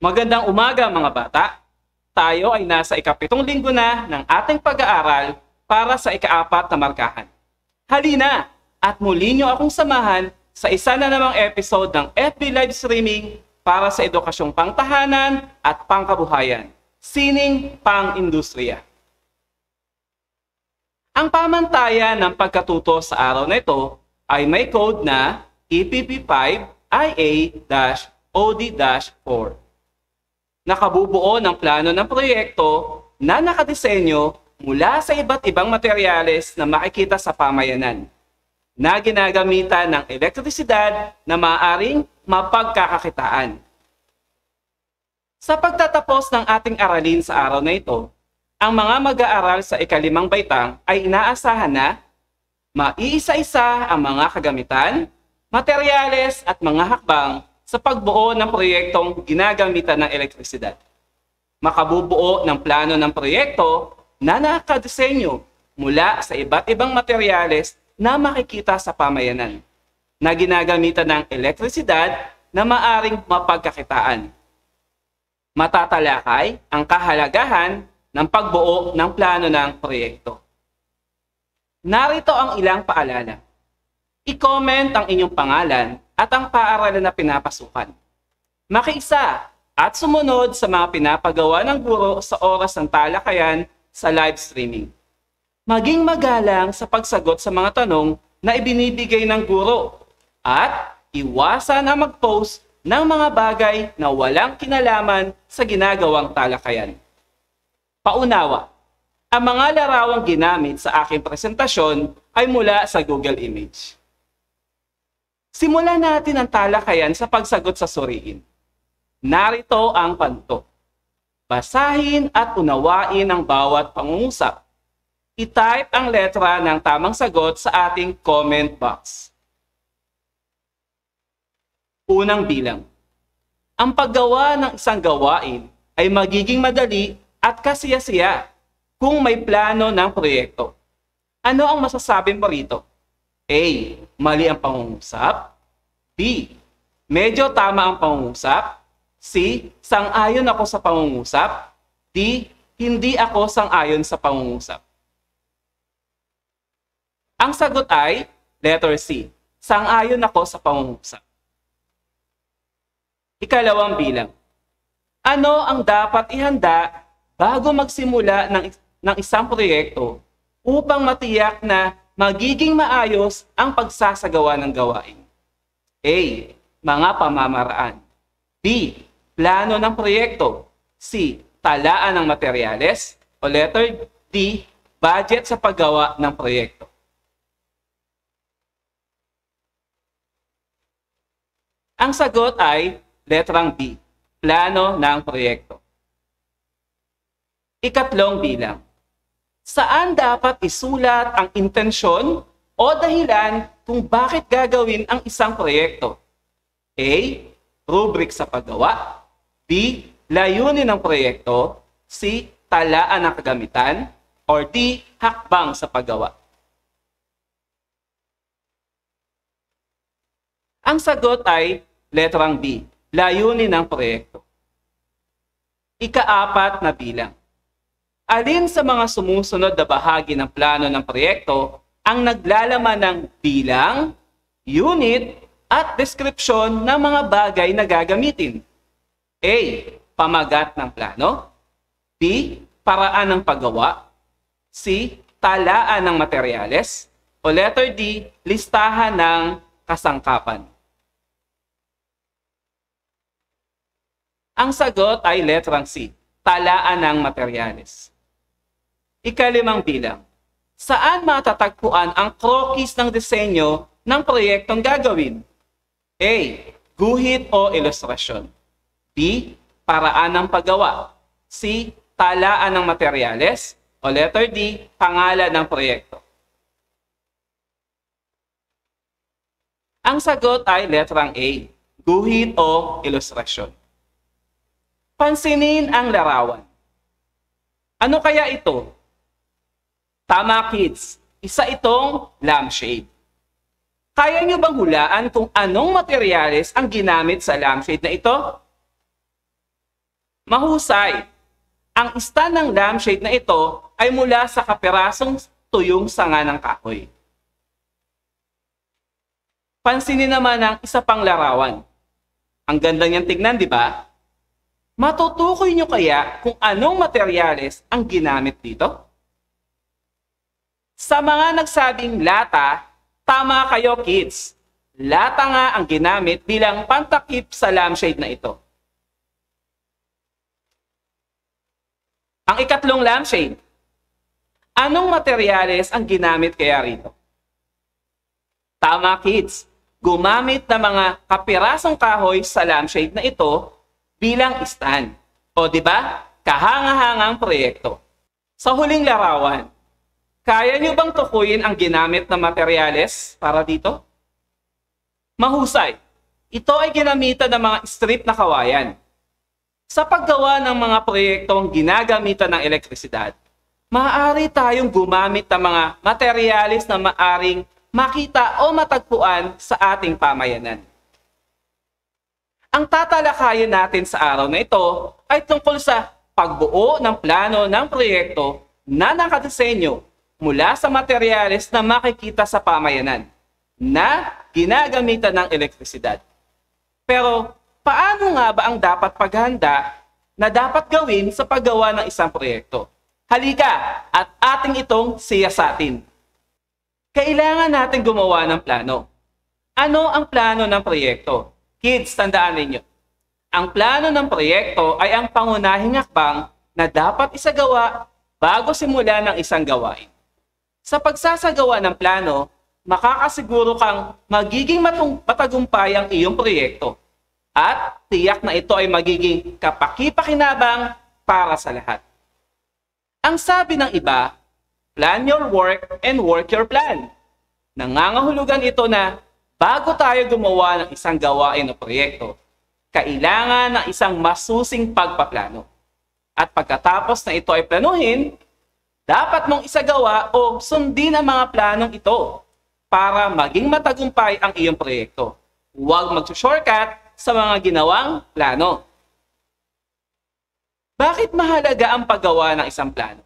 Magandang umaga mga bata. Tayo ay nasa ikapitong linggo na ng ating pag-aaral para sa ikaapat na markahan. Halina at muli niyo akong samahan sa isa na namang episode ng FB Live Streaming para sa edukasyong pangtahanan at pangkabuhayan, Sining Pang-Industriya. Ang pamantayan ng pagkatuto sa araw na ito ay may code na EPP5IA-OD-4. Nakabubuo ng plano ng proyekto na nakadisenyo mula sa iba't ibang materyales na makikita sa pamayanan, na ginagamitan ng elektrisidad na maaaring mapagkakakitaan. Sa pagtatapos ng ating aralin sa araw na ito, ang mga mag-aaral sa ikalimang baitang ay inaasahan na maiisa-isa ang mga kagamitan, materyales at mga hakbang sa pagbuo ng proyektong ginagamitan ng elektrisidad. Makabubuo ng plano ng proyekto na nakadisenyo mula sa iba't ibang materyales na makikita sa pamayanan, na ginagamitan ng elektrisidad na maaring mapagkakitaan. Matatalakay ang kahalagahan ng pagbuo ng plano ng proyekto. Narito ang ilang paalala. I-comment ang inyong pangalan at ang paaralan na pinapasukan. Makiisa at sumunod sa mga pinapagawa ng guro sa oras ng talakayan sa live streaming. Maging magalang sa pagsagot sa mga tanong na ibinibigay ng guro at iwasan ang mag-post ng mga bagay na walang kinalaman sa ginagawang talakayan. Paunawa, ang mga larawang ginamit sa aking presentasyon ay mula sa Google Image. Simulan natin ang talakayan sa pagsagot sa suriin. Narito ang panto. Basahin at unawain ang bawat pangungusap. I-type ang letra ng tamang sagot sa ating comment box. Unang bilang. Ang paggawa ng isang gawain ay magiging madali at kasiya-siya kung may plano ng proyekto. Ano ang masasabi mo rito? A. Mali ang pangungusap. B. Medyo tama ang pangungusap. C. Sang-ayon ako sa pangungusap. D. Hindi ako sang-ayon sa pangungusap. Ang sagot ay letter C. Sang-ayon ako sa pangungusap. Ikalawang bilang. Ano ang dapat ihanda bago magsimula ng isang proyekto upang matiyak na magiging maayos ang pagsasagawa ng gawain? A. Mga pamamaraan. B. Plano ng proyekto. C. Talaan ng materyales. O letter D. Budget sa paggawa ng proyekto. Ang sagot ay letrang B. Plano ng proyekto. Ikatlong bilang. Saan dapat isulat ang intensyon o dahilan kung bakit gagawin ang isang proyekto? A. Rubric sa paggawa. B. Layunin ng proyekto. C. Talaan ng kagamitan. Or D. Hakbang sa paggawa. Ang sagot ay letrang B. Layunin ng proyekto. Ikaapat na bilang. Alin sa mga sumusunod na bahagi ng plano ng proyekto ang naglalaman ng bilang, unit, at description ng mga bagay na gagamitin? A. Pamagat ng plano. B. Paraan ng paggawa. C. Talaan ng materyales. O letter D. Listahan ng kasangkapan. Ang sagot ay letrang C. Talaan ng materyales. Ikalimang bilang. Saan matatagpuan ang krokis ng disenyo ng proyektong gagawin? A. Guhit o ilustrasyon. B. Paraan ng paggawa. C. Talaan ng materyales. O letter D. Pangalan ng proyekto. Ang sagot ay letrang A. Guhit o ilustrasyon. Pansinin ang larawan. Ano kaya ito? Tama kids, isa itong lampshade. Kaya nyo bang hulaan kung anong materyales ang ginamit sa lampshade na ito? Mahusay. Ang stand ng lampshade na ito ay mula sa kapirasong tuyong sanga ng kahoy. Pansinin naman ang isa pang larawan. Ang ganda niyang tignan, di ba? Matutukoy niyo kaya kung anong materyales ang ginamit dito? Sa mga nagsabing lata, tama kayo kids. Lata nga ang ginamit bilang pantakip sa lampshade na ito. Ang ikatlong lampshade. Anong materyales ang ginamit kaya rito? Tama kids. Gumamit ng mga kapirasong kahoy sa lampshade na ito bilang stand. O di ba? Kahanga-hangang proyekto. Sa huling larawan, kaya niyo bang tukuyin ang ginamit na materyales para dito? Mahusay. Ito ay ginamitan ng mga strip na kawayan. Sa paggawa ng mga proyektong ginagamitan ng elektrisidad, maaari tayong gumamit ng mga materyales na maaring makita o matagpuan sa ating pamayanan. Ang tatalakayin natin sa araw na ito ay tungkol sa pagbuo ng plano ng proyekto na nakadesenyo mula sa materyales na makikita sa pamayanan na ginagamitan ng elektrisidad. Pero paano nga ba ang dapat paghanda na dapat gawin sa paggawa ng isang proyekto? Halika at ating itong siyasatin. Kailangan natin gumawa ng plano. Ano ang plano ng proyekto? Kids, tandaan ninyo. Ang plano ng proyekto ay ang pangunahing hakbang na dapat isagawa bago simula ng isang gawain. Sa pagsasagawa ng plano, makakasiguro kang magiging matagumpay ang iyong proyekto at tiyak na ito ay magiging kapaki-pakinabang para sa lahat. Ang sabi ng iba, plan your work and work your plan. Nangangahulugan ito na bago tayo gumawa ng isang gawain o proyekto, kailangan ng isang masusing pagpaplano. At pagkatapos na ito ay planuhin, dapat mong isagawa o sundin ang mga planong ito para maging matagumpay ang iyong proyekto. Huwag mag-shortcut sa mga ginawang plano. Bakit mahalaga ang paggawa ng isang plano?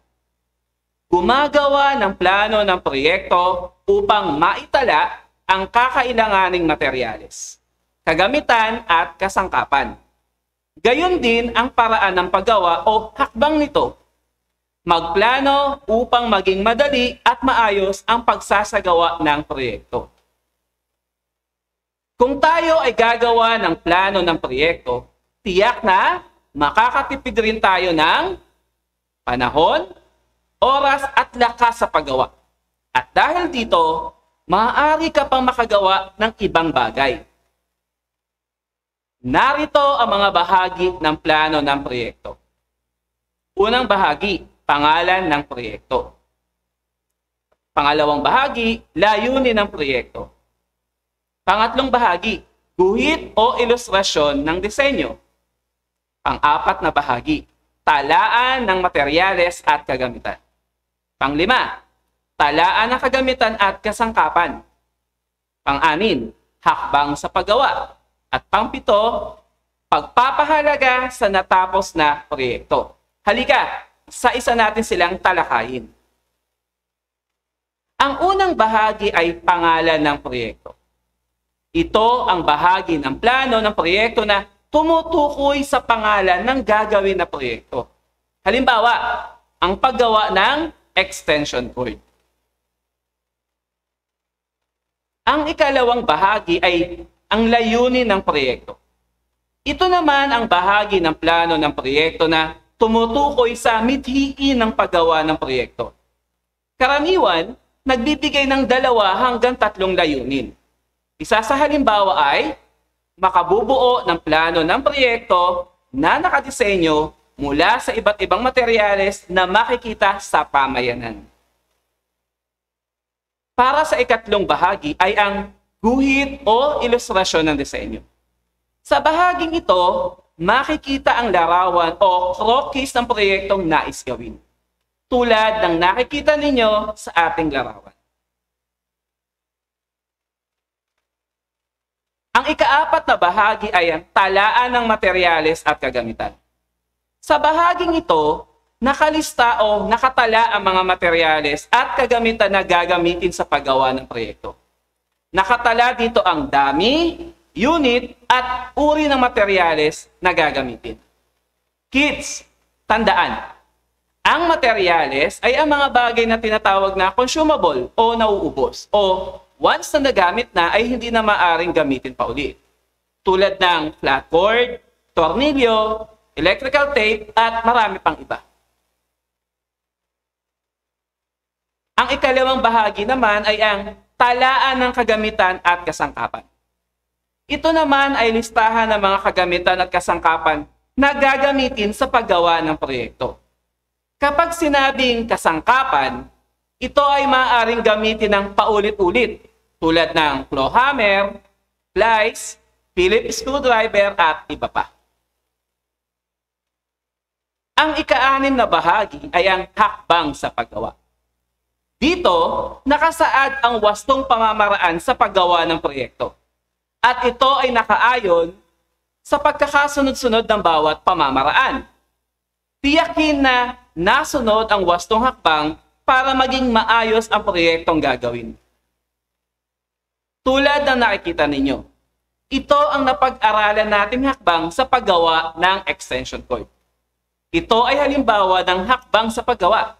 Gumagawa ng plano ng proyekto upang maitala ang kakailanganing materyales, kagamitan at kasangkapan. Gayon din ang paraan ng paggawa o hakbang nito. Magplano upang maging madali at maayos ang pagsasagawa ng proyekto. Kung tayo ay gagawa ng plano ng proyekto, tiyak na makakatipid rin tayo ng panahon, oras at lakas sa paggawa. At dahil dito, maaari ka pang makagawa ng ibang bagay. Narito ang mga bahagi ng plano ng proyekto. Unang bahagi, pangalan ng proyekto. Pangalawang bahagi, layunin ng proyekto. Pangatlong bahagi, guhit o ilustrasyon ng disenyo. Pang-apat na bahagi, talaan ng materyales at kagamitan. Panglima, talaan ng kagamitan at kasangkapan. Pang-anim, hakbang sa paggawa. At pang-pito, pagpapahalaga sa natapos na proyekto. Halika, sa isa natin silang talakayin. Ang unang bahagi ay pangalan ng proyekto. Ito ang bahagi ng plano ng proyekto na tumutukoy sa pangalan ng gagawin na proyekto. Halimbawa, ang paggawa ng extension cord. Ang ikalawang bahagi ay ang layunin ng proyekto. Ito naman ang bahagi ng plano ng proyekto na tumutukoy sa mithiin ng paggawa ng proyekto. Karaniwan, nagbibigay ng 2 hanggang 3 layunin. Isa sa halimbawa ay makabubuo ng plano ng proyekto na nakadisenyo mula sa iba't ibang materyales na makikita sa pamayanan. Para sa ikatlong bahagi ay ang guhit o ilustrasyon ng disenyo. Sa bahaging ito, makikita ang larawan o krokis ng proyektong nais gawin, tulad ng nakikita ninyo sa ating larawan. Ang ika-4 na bahagi ay ang talaan ng materyales at kagamitan. Sa bahaging ito, nakalista o nakatala ang mga materyales at kagamitan na gagamitin sa paggawa ng proyekto. Nakatala dito ang dami, unit, at uri ng materyales na gagamitin. Kids, tandaan, ang materyales ay ang mga bagay na tinatawag na consumable o nauubos o once na nagamit na ay hindi na maaring gamitin pa ulit. Tulad ng flat cord, tornilyo, electrical tape, at marami pang iba. Ang ikalawang bahagi naman ay ang talaan ng kagamitan at kasangkapan. Ito naman ay listahan ng mga kagamitan at kasangkapan na gagamitin sa paggawa ng proyekto. Kapag sinabing kasangkapan, ito ay maaaring gamitin ng paulit-ulit tulad ng claw hammer, plies, Phillips screwdriver, at iba pa. Ang ika-anim na bahagi ay ang hakbang sa paggawa. Dito, nakasaad ang wastong pamamaraan sa paggawa ng proyekto. At ito ay nakaayon sa pagkakasunod-sunod ng bawat pamamaraan. Tiyakin na nasunod ang wastong hakbang para maging maayos ang proyektong gagawin. Tulad ng nakikita ninyo, ito ang napag-aralan nating hakbang sa paggawa ng extension cord. Ito ay halimbawa ng hakbang sa paggawa.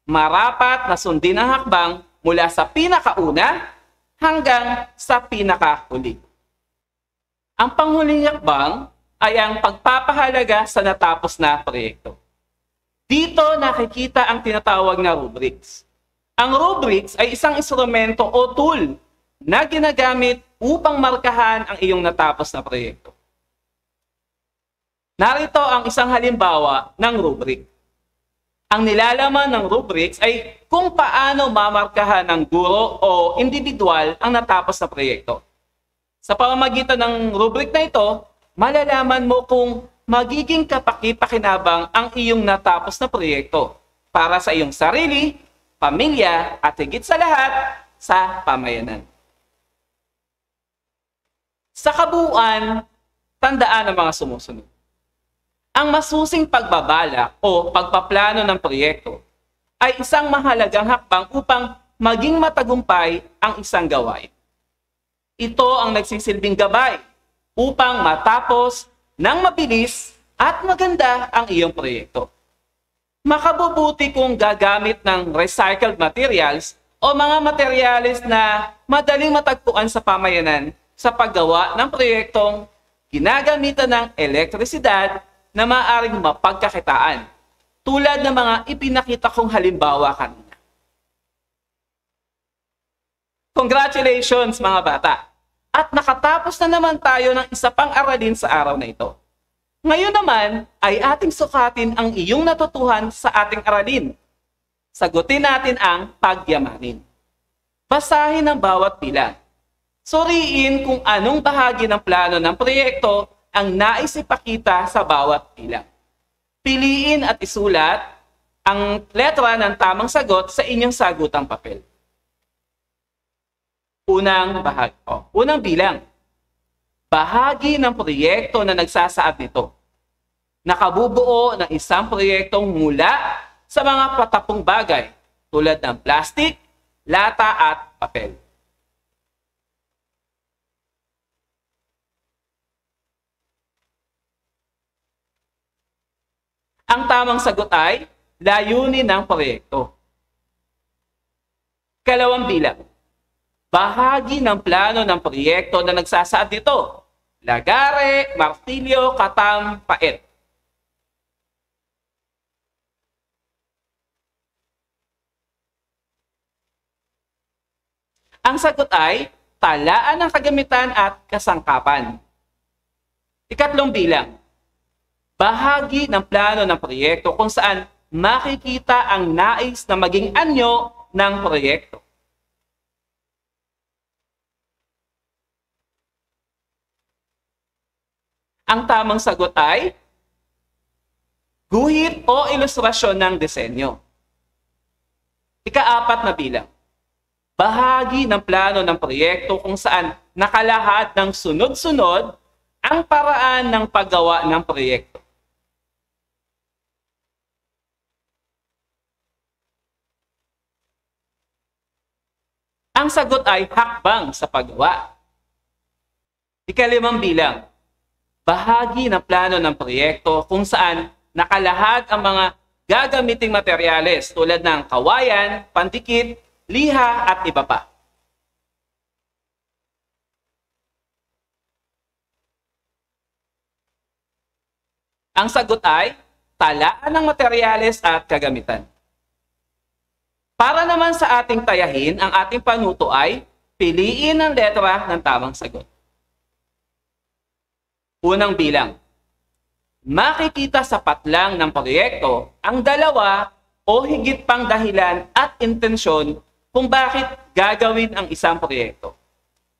Marapat na sundin ang hakbang mula sa pinakauna hanggang sa pinakahuli. Ang panghuling hakbang ay ang pagpapahalaga sa natapos na proyekto. Dito nakikita ang tinatawag na rubrics. Ang rubrics ay isang instrumento o tool na ginagamit upang markahan ang iyong natapos na proyekto. Narito ang isang halimbawa ng rubric. Ang nilalaman ng rubrics ay kung paano mamarkahan ng guro o individual ang natapos na proyekto. Sa pamamagitan ng rubric na ito, malalaman mo kung magiging kapaki-pakinabang ang iyong natapos na proyekto para sa iyong sarili, pamilya, at higit sa lahat, sa pamayanan. Sa kabuuan, tandaan ang mga sumusunod. Ang masusing pagbabalak o pagpaplano ng proyekto ay isang mahalagang hakbang upang maging matagumpay ang isang gawain. Ito ang nagsisilbing gabay upang matapos ng mabilis at maganda ang iyong proyekto. Makabubuti kung gagamit ng recycled materials o mga materyales na madaling matagpuan sa pamayanan sa paggawa ng proyektong ginagamitan ng elektrisidad na maaaring mapagkakitaan, tulad ng mga ipinakita kong halimbawa kanina. Congratulations mga bata! At nakatapos na naman tayo ng isa pang aralin sa araw na ito. Ngayon naman ay ating sukatin ang iyong natutuhan sa ating aralin. Sagutin natin ang pagyamanin. Basahin ang bawat bilang. Suriin kung anong bahagi ng plano ng proyekto ang nais ipakita sa bawat bilang. Piliin at isulat ang letra ng tamang sagot sa inyong sagutang papel. Unang bilang. Bahagi ng proyekto na nagsasaad nito. Nakabubuo ng isang proyektong mula sa mga patapong bagay tulad ng plastic, lata at papel. Ang tamang sagot ay layunin ng proyekto. Kalawang bilang. Bahagi ng plano ng proyekto na nagsasaad nito. Lagare, martilyo, katam, pait. Ang sagot ay talaan ng kagamitan at kasangkapan. Ikatlong bilang. Bahagi ng plano ng proyekto kung saan makikita ang nais na maging anyo ng proyekto. Ang tamang sagot ay guhit o ilustrasyon ng disenyo. Ika-apat na bilang. Bahagi ng plano ng proyekto kung saan nakalahad ng sunod-sunod ang paraan ng paggawa ng proyekto. Ang sagot ay hakbang sa paggawa. Ikalimang bilang, bahagi ng plano ng proyekto kung saan nakalahad ang mga gagamiting materyales tulad ng kawayan, pandikit, liha at iba pa. Ang sagot ay talaan ng materyales at kagamitan. Para naman sa ating tayahin, ang ating panuto ay piliin ang letra ng tamang sagot. Unang bilang, makikita sa patlang ng proyekto ang dalawa o higit pang dahilan at intensyon kung bakit gagawin ang isang proyekto.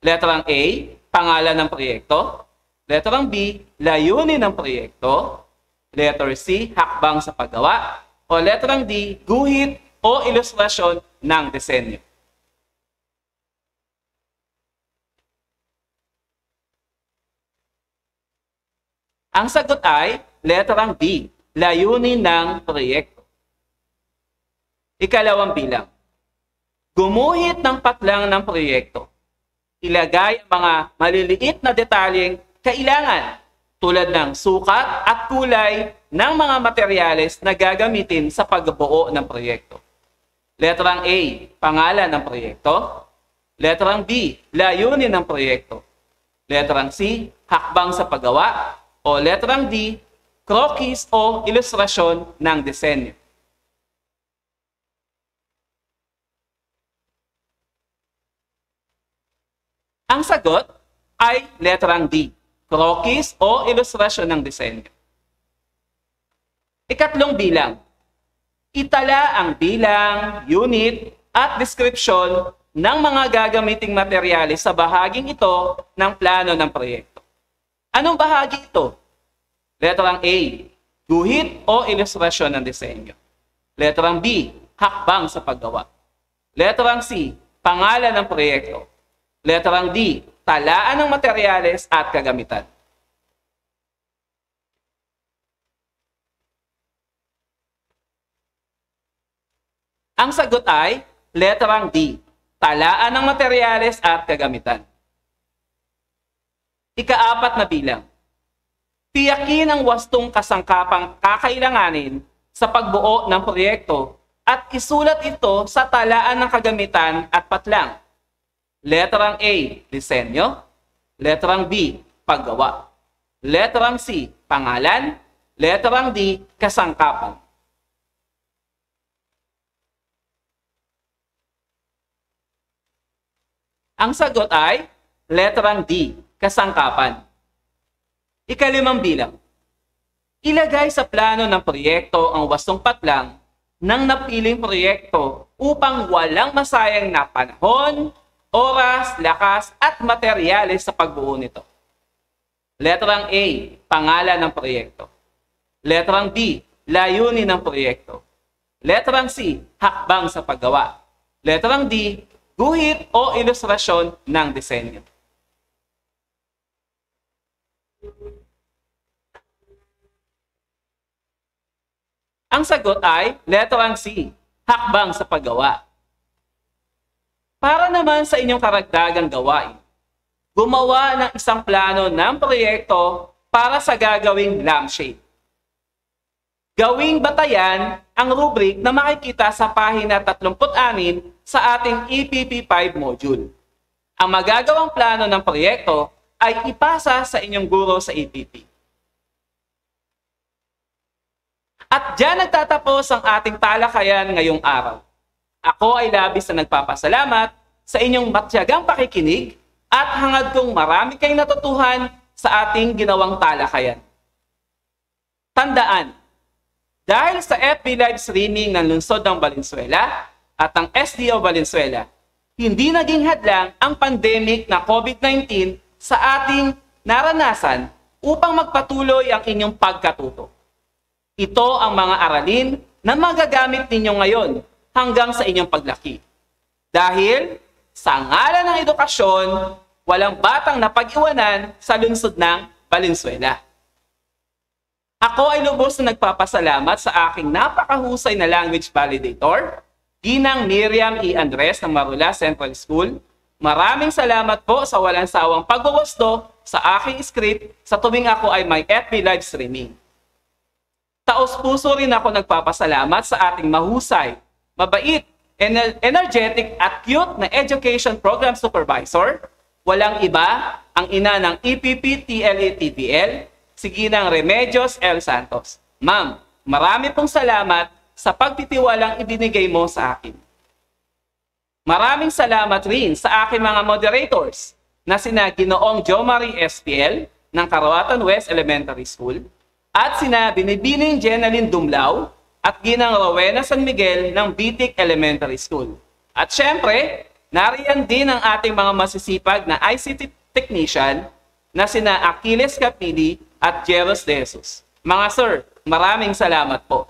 Letrang A, pangalan ng proyekto. Letrang B, layunin ng proyekto. Letter C, hakbang sa paggawa. O letrang D, guhit o ilustrasyon ng disenyo. Ang sagot ay letrang B, layunin ng proyekto. Ikalawang bilang, gumuhit ng patlang ng proyekto. Ilagay ang mga maliliit na detalyeng kailangan tulad ng sukat at kulay ng mga materyales na gagamitin sa pagbuo ng proyekto. Letrang A, pangalan ng proyekto. Letrang B, layunin ng proyekto. Letrang C, hakbang sa paggawa. O letrang D, krokis o ilustrasyon ng disenyo. Ang sagot ay letrang D, krokis o ilustrasyon ng disenyo. Ikatlong bilang, itala ang bilang, unit, at description ng mga gagamiting materyales sa bahaging ito ng plano ng proyekto. Anong bahagi ito? Letrang A, guhit o ilustrasyon ng disenyo. Letrang B, hakbang sa paggawa. Letrang C, pangalan ng proyekto. Letrang D, talaan ng materyales at kagamitan. Ang sagot ay letrang D, talaan ng materyales at kagamitan. Ikaapat na bilang, tiyakin ang wastong kasangkapang kakailanganin sa pagbuo ng proyekto at isulat ito sa talaan ng kagamitan at patlang. Letrang A, disenyo. Letrang B, paggawa. Letrang C, pangalan. Letrang D, kasangkapan. Ang sagot ay letrang D, kasangkapan. Ikalimang bilang, ilagay sa plano ng proyekto ang wastong patlang ng napiling proyekto upang walang masayang na panahon, oras, lakas, at materyales sa pagbuo nito. Letrang A, pangalan ng proyekto. Letrang B, layunin ng proyekto. Letrang C, hakbang sa paggawa. Letrang D, guhit o ilustrasyon ng disenyo. Ang sagot ay letrang C, hakbang sa paggawa. Para naman sa inyong karagdagang gawain, gumawa ng isang plano ng proyekto para sa gagawing lampshade. Gawing batayan ang rubric na makikita sa pahina 36 sa ating EPP5 module. Ang magagawang plano ng proyekto ay ipasa sa inyong guro sa EPP. At diyan nagtatapos ang ating talakayan ngayong araw. Ako ay labis na nagpapasalamat sa inyong matyagang pakikinig at hangad kong marami kayong natutuhan sa ating ginawang talakayan. Tandaan, dahil sa FB live streaming ng Lungsod ng Valenzuela at ang SDO Valenzuela, hindi naging hadlang ang pandemic na COVID-19 sa ating naranasan upang magpatuloy ang inyong pagkatuto. Ito ang mga aralin na magagamit ninyo ngayon hanggang sa inyong paglaki. Dahil sa ngalan ng edukasyon, walang batang napag-iwanan sa lungsod ng Valenzuela. Ako ay lubos na nagpapasalamat sa aking napakahusay na language validator, Ginang Miriam E. Andres ng Marula Central School, maraming salamat po sa walang sawang pagwawasto sa aking script sa tuwing ako ay may FB live streaming. Taos-puso rin ako nagpapasalamat sa ating mahusay, mabait, energetic at cute na Education Program Supervisor. Walang iba, ang ina ng EPP TLE-TPL, si Ginang Remedios L. Santos. Ma'am, marami pong salamat sa pagtitiwalang ibinigay mo sa akin. Maraming salamat rin sa aking mga moderators na sina Ginoong Jo Marie SPL ng Karawatan West Elementary School at sina Binibining Jenaline Dumlao at Ginang Rowena San Miguel ng Bitik Elementary School. At syempre, nariyan din ang ating mga masisipag na ICT technician na sina Achilles Capili at Jeros De Jesus. Mga sir, maraming salamat po.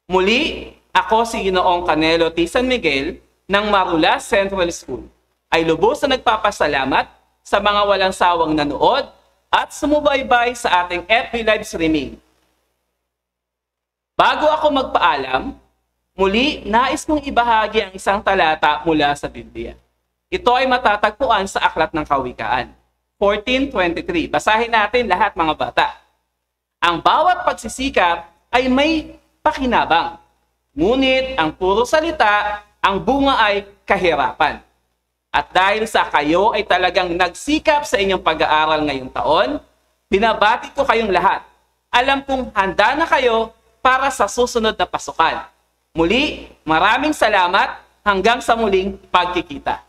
Muli, ako si Ginoong Canelo T. San Miguel ng Marula Central School ay lubos na nagpapasalamat sa mga walang sawang nanood at sumubaybay sa ating FB live streaming. Bago ako magpaalam, muli nais kong ibahagi ang isang talata mula sa Biblia. Ito ay matatagpuan sa Aklat ng Kawikaan, 14:23. Basahin natin lahat mga bata. Ang bawat pagsisikap ay may pakinabang. Ngunit ang puro salita, ang bunga ay kahirapan. At dahil sa kayo ay talagang nagsikap sa inyong pag-aaral ngayong taon, binabati ko kayong lahat. Alam kong handa na kayo para sa susunod na pasukan. Muli, maraming salamat hanggang sa muling pagkikita.